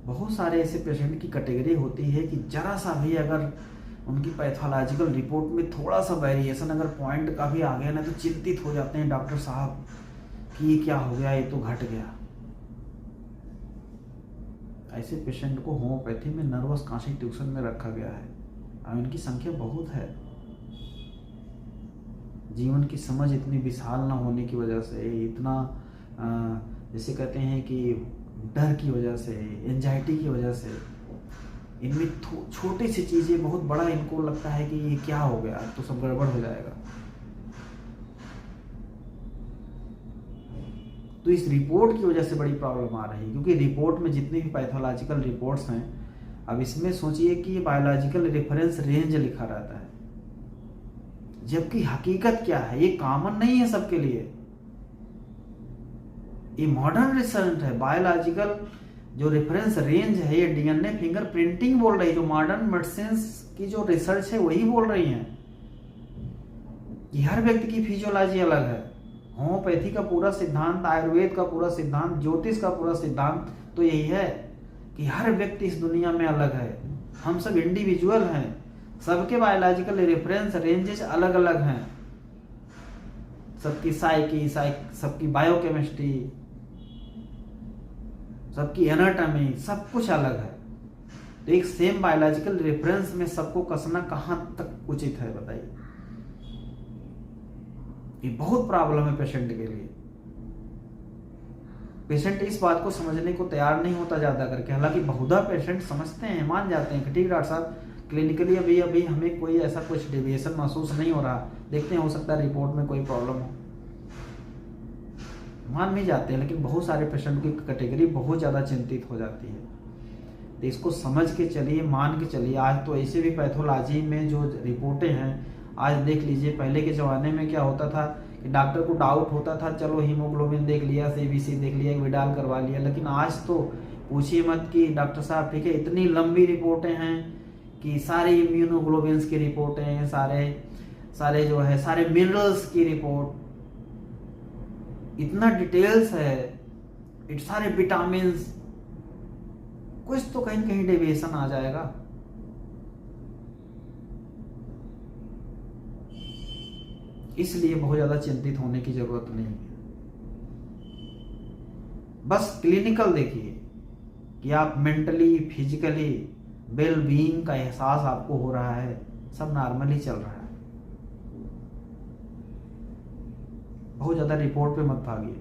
बहुत सारे ऐसे पेशेंट की कैटेगरी होती है कि जरा सा भी अगर उनकी पैथोलॉजिकल रिपोर्ट में थोड़ा सा वेरिएशन अगर पॉइंट का भी आ गया ना तो चिंतित हो जाते हैं डॉक्टर साहब कि ये क्या हो गया, ये तो घट गया। ऐसे पेशेंट को होम्योपैथी में नर्वस कॉन्स्टिट्यूशन में रखा गया है और इनकी संख्या बहुत है। जीवन की समझ इतनी विशाल ना होने की वजह से, इतना जैसे कहते हैं कि डर की वजह से, एंजाइटी की वजह से, इनमें छोटी सी चीज़ें बहुत बड़ा इनको लगता है कि ये क्या हो गया, तो सब गड़बड़ हो जाएगा। तो इस रिपोर्ट की वजह से बड़ी प्रॉब्लम आ रही है, क्योंकि रिपोर्ट में जितनी भी पैथोलॉजिकल रिपोर्ट्स हैं, अब इसमें सोचिए कि ये बायोलॉजिकल रेफरेंस रेंज लिखा रहता है, जबकि हकीकत क्या है, ये कॉमन नहीं है सबके लिए। ये मॉडर्न रिसर्च है। बायोलॉजिकल जो रेफरेंस रेंज है, ये डीएनए फिंगरप्रिंटिंग बोल रही है, जो मॉडर्न मेडिसिन की जो रिसर्च है वही बोल रही है कि हर व्यक्ति की फिजियोलॉजी अलग है। होम्योपैथी का पूरा सिद्धांत, आयुर्वेद का पूरा सिद्धांत, ज्योतिष का पूरा सिद्धांत तो यही है कि हर व्यक्ति इस दुनिया में अलग है। हम सब इंडिविजुअल हैं, सबके बायोलॉजिकल रेफरेंस रेंजेस अलग अलग हैं, सबकी सबकी बायोकेमिस्ट्री, सबकी एनाटॉमी, सब कुछ अलग है। तो एक सेम बायोलॉजिकल रेफरेंस में सबको कसना कहां तक उचित है, बताइए। ये बहुत प्रॉब्लम है पेशेंट के लिए। पेशेंट इस बात को समझने को तैयार नहीं होता ज्यादा करके, हालांकि बहुधा पेशेंट समझते हैं, मान जाते हैं कि ठीक डॉक्टर साहब क्लिनिकली अभी हमें कोई ऐसा कुछ डेविएशन महसूस नहीं हो रहा, देखते हैं हो सकता है रिपोर्ट में कोई प्रॉब्लम हो, मान भी जाते हैं। लेकिन बहुत सारे पेशेंट की कैटेगरी बहुत ज़्यादा चिंतित हो जाती है। तो इसको समझ के चलिए, मान के चलिए। आज तो ऐसे भी पैथोलॉजी में जो रिपोर्टें हैं, आज देख लीजिए, पहले के ज़माने में क्या होता था कि डॉक्टर को डाउट होता था, चलो हीमोग्लोबिन देख लिया, सीबीसी देख लिया, विडाल करवा लिया। लेकिन आज तो पूछिए मत कि डॉक्टर साहब ठीक है, इतनी लंबी रिपोर्टें हैं कि सारे इम्यूनोग्लोबिन्स की रिपोर्टें हैं, सारे जो है सारे मिनरल्स की रिपोर्ट, इतना डिटेल्स है, सारे विटामिन, कुछ तो कहीं कहीं डेविएशन आ जाएगा। इसलिए बहुत ज्यादा चिंतित होने की जरूरत नहीं है। बस क्लिनिकल देखिए कि आप मेंटली, फिजिकली वेल बीइंग का एहसास आपको हो रहा है, सब नॉर्मली चल रहा है। बहुत ज्यादा रिपोर्ट पे मत भागिए।